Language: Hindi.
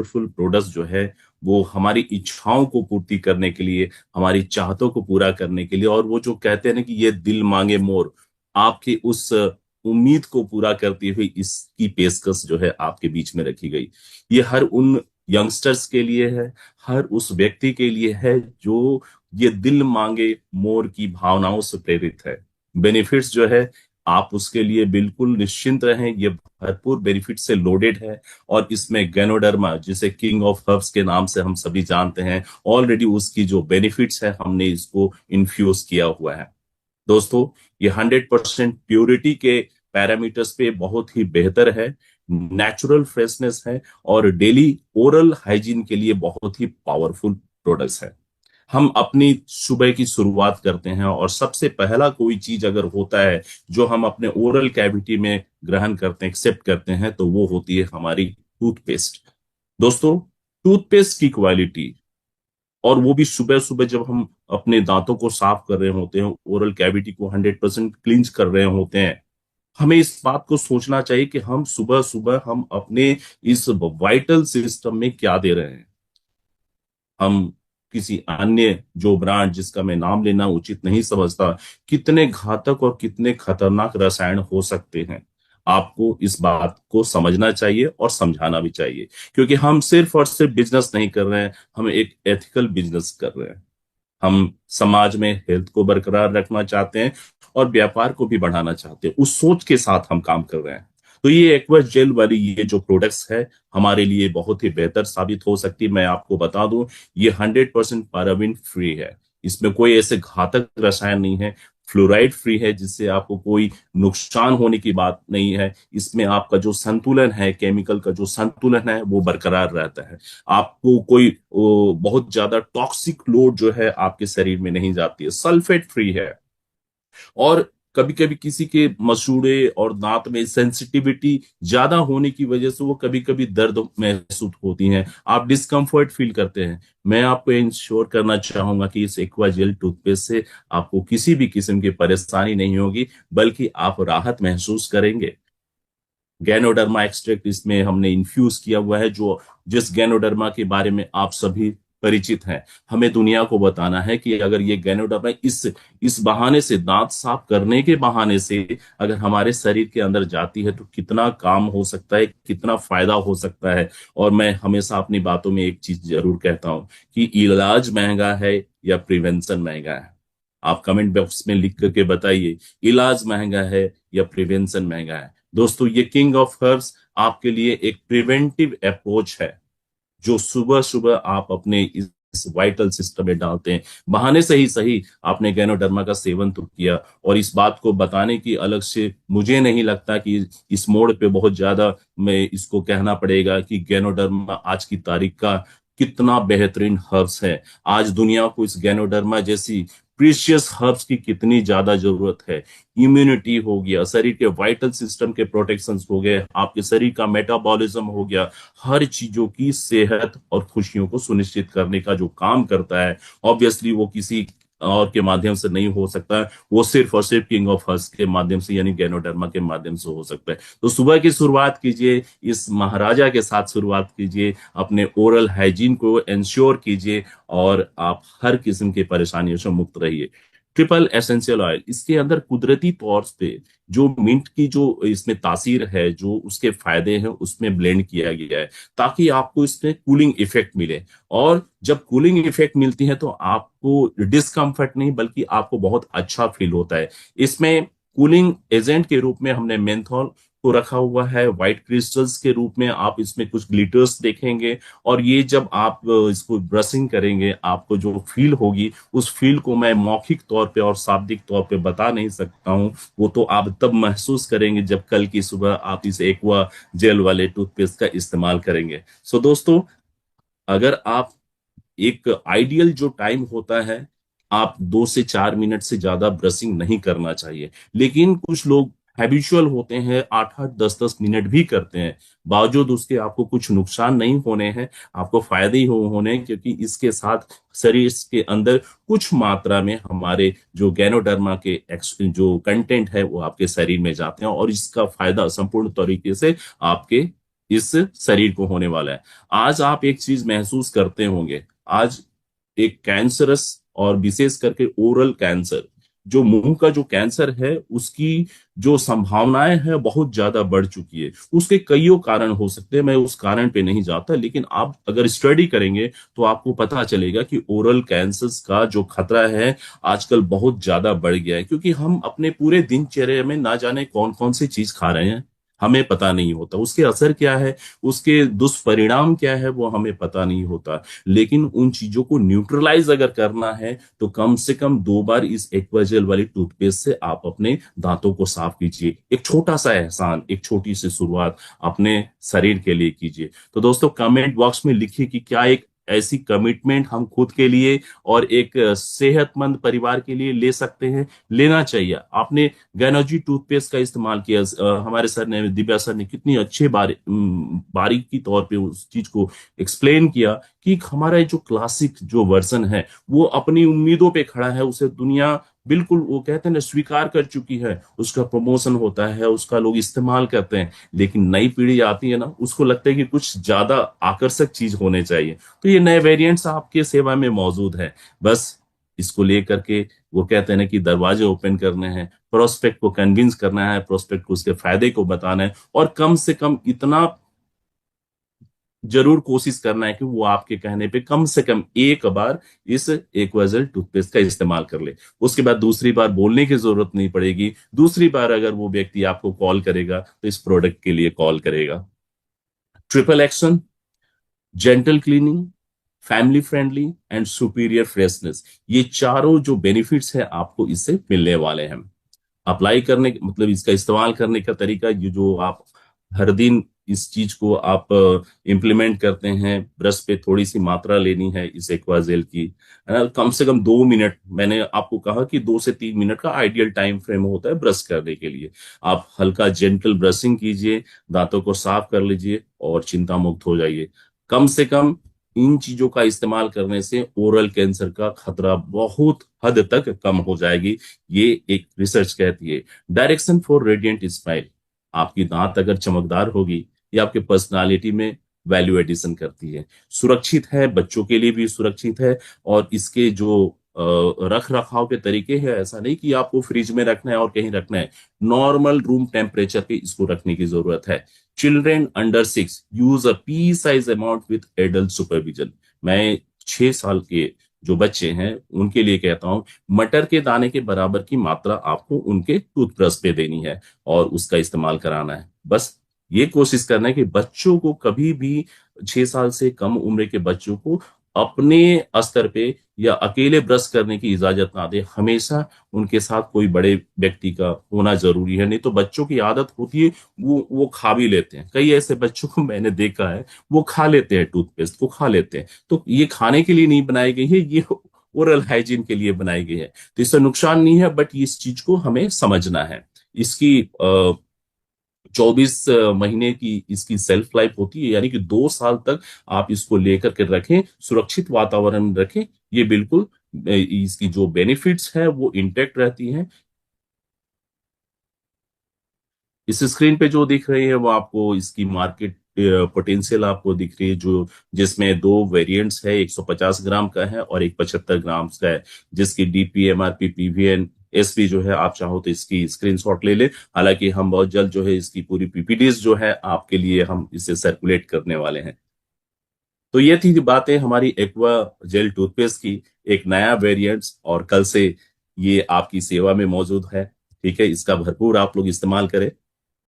पावरफुल प्रोडक्ट्स जो है वो हमारी इच्छाओं को पूर्ति करने के लिए, हमारी चाहतों को पूरा करने के लिए, और वो जो कहते हैं ना कि ये दिल मांगे मोर, आपकी उस उम्मीद को पूरा करती हुई इसकी पेशकश जो है आपके बीच में रखी गई। ये हर उन यंगस्टर्स के लिए है, हर उस व्यक्ति के लिए है जो ये दिल मांगे मोर की भावनाओं से प्रेरित है। बेनिफिट्स जो है आप उसके लिए बिल्कुल निश्चिंत रहें, ये भरपूर बेनिफिट से लोडेड है। और इसमें गैनोडर्मा, जिसे किंग ऑफ हर्ब्स के नाम से हम सभी जानते हैं, ऑलरेडी उसकी जो बेनिफिट्स है हमने इसको इन्फ्यूज किया हुआ है। दोस्तों, ये 100% प्योरिटी के पैरामीटर्स पे बहुत ही बेहतर है, नेचुरल फ्रेशनेस है, और डेली ओरल हाइजीन के लिए बहुत ही पावरफुल प्रोडक्ट्स है। हम अपनी सुबह की शुरुआत करते हैं और सबसे पहला कोई चीज अगर होता है जो हम अपने ओरल कैविटी में ग्रहण करते हैं, एक्सेप्ट करते हैं, तो वो होती है हमारी टूथपेस्ट। दोस्तों, टूथपेस्ट की क्वालिटी, और वो भी सुबह सुबह जब हम अपने दांतों को साफ कर रहे होते हैं, ओरल कैविटी को 100% क्लींस कर रहे होते हैं, हमें इस बात को सोचना चाहिए कि हम सुबह सुबह हम अपने इस वाइटल सिस्टम में क्या दे रहे हैं। हम किसी अन्य जो ब्रांड, जिसका मैं नाम लेना उचित नहीं समझता, कितने घातक और कितने खतरनाक रसायन हो सकते हैं, आपको इस बात को समझना चाहिए और समझाना भी चाहिए। क्योंकि हम सिर्फ और सिर्फ बिजनेस नहीं कर रहे हैं, हम एक एथिकल बिजनेस कर रहे हैं। हम समाज में हेल्थ को बरकरार रखना चाहते हैं और व्यापार को भी बढ़ाना चाहते हैं, उस सोच के साथ हम काम कर रहे हैं। तो ये एक्वा जेल वाली ये जो प्रोडक्ट्स है हमारे लिए बहुत ही बेहतर साबित हो सकती है। मैं आपको बता दूं, ये 100% पैराबिन फ्री है, इसमें कोई ऐसे घातक रसायन नहीं है, फ्लोराइड फ्री है, जिससे आपको कोई नुकसान होने की बात नहीं है। इसमें आपका जो संतुलन है, केमिकल का जो संतुलन है, वो बरकरार रहता है। आपको कोई बहुत ज्यादा टॉक्सिक लोड जो है आपके शरीर में नहीं जाती है, सल्फेट फ्री है। और कभी कभी किसी के मसूड़े और दांत में सेंसिटिविटी ज्यादा होने की वजह से वो कभी कभी दर्द महसूस होती हैं, आप डिस्कम्फर्ट फील करते हैं। मैं आपको इंश्योर करना चाहूंगा कि इस एक्वा जेल टूथपेस्ट से आपको किसी भी किस्म की परेशानी नहीं होगी, बल्कि आप राहत महसूस करेंगे। गैनोडर्मा एक्सट्रैक्ट इसमें हमने इन्फ्यूज किया हुआ है, जो जिस गैनोडर्मा के बारे में आप सभी परिचित हैं। हमें दुनिया को बताना है कि अगर ये गैनोडर्मा इस बहाने से, दांत साफ करने के बहाने से, अगर हमारे शरीर के अंदर जाती है तो कितना काम हो सकता है, कितना फायदा हो सकता है। और मैं हमेशा अपनी बातों में एक चीज जरूर कहता हूं कि इलाज महंगा है या प्रिवेंशन महंगा है। आप कमेंट बॉक्स में लिख करके बताइए, इलाज महंगा है या प्रिवेंशन महंगा है। दोस्तों, ये किंग ऑफ हर्ब्स आपके लिए एक प्रिवेंटिव अप्रोच है, जो सुबह सुबह आप अपने इस वाइटल सिस्टम में डालते हैं। बहाने से ही सही, आपने गैनोडर्मा का सेवन तो किया, और इस बात को बताने की अलग से मुझे नहीं लगता कि इस मोड़ पे बहुत ज्यादा मैं इसको कहना पड़ेगा कि गैनोडर्मा आज की तारीख का कितना बेहतरीन हर्ब्स है। आज दुनिया को इस गैनोडर्मा जैसी प्रीशियस हर्ब्स की कितनी ज्यादा जरूरत है। इम्यूनिटी हो गया, शरीर के वाइटल सिस्टम के प्रोटेक्शन हो गए, आपके शरीर का मेटाबॉलिज्म हो गया, हर चीजों की सेहत और खुशियों को सुनिश्चित करने का जो काम करता है, ऑब्वियसली वो किसी और के माध्यम से नहीं हो सकता है, वो सिर्फ और सिर्फ किंग ऑफ हर्ब्स के माध्यम से, यानी गैनोडर्मा के माध्यम से हो सकता है। तो सुबह की शुरुआत कीजिए, इस महाराजा के साथ शुरुआत कीजिए, अपने ओरल हाइजीन को इंश्योर कीजिए, और आप हर किस्म की परेशानियों से मुक्त रहिए। ट्रिपल एसेंशियल ऑयल, इसके अंदर कुदरती तौर पे जो मिंट की जो इसमें तासीर है, जो उसके फायदे हैं, उसमें ब्लेंड किया गया है, ताकि आपको इसमें कूलिंग इफेक्ट मिले। और जब कूलिंग इफेक्ट मिलती है तो आपको डिस्कम्फर्ट नहीं, बल्कि आपको बहुत अच्छा फील होता है। इसमें कूलिंग एजेंट के रूप में हमने मेंथॉल को रखा हुआ है, व्हाइट क्रिस्टल्स के रूप में आप इसमें कुछ ग्लिटर्स देखेंगे। और ये जब आप इसको ब्रशिंग करेंगे, आपको जो फील होगी, उस फील को मैं मौखिक तौर पे और शाब्दिक तौर पे बता नहीं सकता हूँ। वो तो आप तब महसूस करेंगे जब कल की सुबह आप इस एक्वा जेल वाले टूथपेस्ट का इस्तेमाल करेंगे। सो दोस्तों, अगर आप, एक आइडियल जो टाइम होता है, आप 2 से 4 मिनट से ज्यादा ब्रशिंग नहीं करना चाहिए। लेकिन कुछ लोग हैबिचुअल होते हैं, 8-8 10-10 मिनट भी करते हैं, बावजूद उसके आपको कुछ नुकसान नहीं होने हैं, आपको फायदे ही होने हैं। क्योंकि इसके साथ शरीर के अंदर कुछ मात्रा में हमारे जो गैनोडर्मा के जो कंटेंट है वो आपके शरीर में जाते हैं, और इसका फायदा संपूर्ण तरीके से आपके इस शरीर को होने वाला है। आज आप एक चीज महसूस करते होंगे, आज एक कैंसरस और विशेष करके ओरल कैंसर, जो मुंह का जो कैंसर है, उसकी जो संभावनाएं है बहुत ज्यादा बढ़ चुकी है। उसके कईयों कारण हो सकते हैं, मैं उस कारण पे नहीं जाता, लेकिन आप अगर स्टडी करेंगे तो आपको पता चलेगा कि ओरल कैंसर्स का जो खतरा है आजकल बहुत ज्यादा बढ़ गया है, क्योंकि हम अपने पूरे दिनचर्या में ना जाने कौन कौन सी चीज खा रहे हैं, हमें पता नहीं होता। उसके असर क्या है, उसके दुष्परिणाम क्या है, वो हमें पता नहीं होता। लेकिन उन चीजों को न्यूट्रलाइज अगर करना है तो कम से कम 2 बार इस एक्वाजेल वाली टूथपेस्ट से आप अपने दांतों को साफ कीजिए। एक छोटा सा एहसान, एक छोटी सी शुरुआत अपने शरीर के लिए कीजिए। तो दोस्तों, कमेंट बॉक्स में लिखिए कि क्या एक ऐसी कमिटमेंट हम खुद के लिए और एक सेहतमंद परिवार के लिए ले सकते हैं, लेना चाहिए। आपने गैनोजी टूथपेस्ट का इस्तेमाल किया, हमारे सर ने, दिव्या सर ने कितनी अच्छे बारीकी तौर पे उस चीज को एक्सप्लेन किया कि हमारा जो क्लासिक जो वर्जन है वो अपनी उम्मीदों पे खड़ा है, उसे दुनिया बिल्कुल, वो कहते हैं ना, स्वीकार कर चुकी है। उसका प्रमोशन होता है, उसका लोग इस्तेमाल करते हैं। लेकिन नई पीढ़ी आती है ना, उसको लगता है कि कुछ ज्यादा आकर्षक चीज होने चाहिए। तो ये नए वेरिएंट्स आपके सेवा में मौजूद है। बस इसको लेकर के, वो कहते हैं ना कि दरवाजे ओपन करने हैं, प्रोस्पेक्ट को कन्विंस करना है, प्रोस्पेक्ट को उसके फायदे को बताना है, और कम से कम इतना जरूर कोशिश करना है कि वो आपके कहने पे कम से कम एक बार इस एक्वाजेल टूथपेस्ट का इस्तेमाल कर ले। उसके बाद दूसरी बार बोलने की जरूरत नहीं पड़ेगी। दूसरी बार अगर वो व्यक्ति आपको कॉल करेगा तो इस प्रोडक्ट के लिए कॉल करेगा। Triple action, gentle cleaning, family friendly and superior freshness, ये चारों जो बेनिफिट्स है आपको इससे मिलने वाले हैं। अप्लाई करने, मतलब इसका इस्तेमाल करने का तरीका, ये जो आप हर दिन इस चीज को आप इम्प्लीमेंट करते हैं, ब्रश पे थोड़ी सी मात्रा लेनी है इस एक्वाजेल की, है ना, कम से कम 2 मिनट, मैंने आपको कहा कि 2 से 3 मिनट का आइडियल टाइम फ्रेम होता है ब्रश करने के लिए। आप हल्का जेंटल ब्रशिंग कीजिए, दांतों को साफ कर लीजिए और चिंता मुक्त हो जाइए। कम से कम इन चीजों का इस्तेमाल करने से ओरल कैंसर का खतरा बहुत हद तक कम हो जाएगी, ये एक रिसर्च कहती है। डायरेक्शन फॉर रेडिएंट स्माइल, आपकी दांत अगर चमकदार होगी, ये आपके पर्सनालिटी में वैल्यू एडिशन करती है। सुरक्षित है, बच्चों के लिए भी सुरक्षित है, और इसके जो रख रखाव के तरीके हैं, ऐसा नहीं कि आपको फ्रिज में रखना है और कहीं रखना है, नॉर्मल रूम टेम्परेचर पे इसको रखने की जरूरत है। Children under 6 use a P size amount with adult supervision. मैं 6 साल के जो बच्चे हैं उनके लिए कहता हूं, मटर के दाने के बराबर की मात्रा आपको उनके टूथब्रश पे देनी है और उसका इस्तेमाल कराना है। बस ये कोशिश करना है कि बच्चों को कभी भी, 6 साल से कम उम्र के बच्चों को अपने स्तर पे या अकेले ब्रश करने की इजाजत ना दे। हमेशा उनके साथ कोई बड़े व्यक्ति का होना जरूरी है, नहीं तो बच्चों की आदत होती है, वो खा भी लेते हैं। कई ऐसे बच्चों को मैंने देखा है, वो खा लेते हैं, टूथपेस्ट को खा लेते हैं। तो ये खाने के लिए नहीं बनाई गई है, ये ओरल हाइजीन के लिए बनाई गई है। तो इससे नुकसान नहीं है, बट इस चीज को हमें समझना है। इसकी 24 महीने की इसकी सेल्फ लाइफ होती है, यानी कि 2 साल तक आप इसको लेकर के रखें, सुरक्षित वातावरण में रखें, ये बिल्कुल इसकी जो बेनिफिट्स है वो इंटेक्ट रहती हैं। इस स्क्रीन पे जो दिख रही है वो आपको इसकी मार्केट पोटेंशियल आपको दिख रही है, जो जिसमें दो वेरिएंट्स है, 150 ग्राम का है और एक 75 ग्राम का है, जिसकी डीपी, एमआरपी, पीवीएन, एसपी जो है, आप चाहो तो इसकी स्क्रीनशॉट ले ले। हालांकि हम बहुत जल्द जो है इसकी पूरी पीपीटीज जो है आपके लिए हम इसे सर्कुलेट करने वाले हैं। तो ये थी बातें हमारी एक्वा जेल टूथपेस्ट की, एक नया वेरिएंट्स, और कल से ये आपकी सेवा में मौजूद है। ठीक है, इसका भरपूर आप लोग इस्तेमाल करें।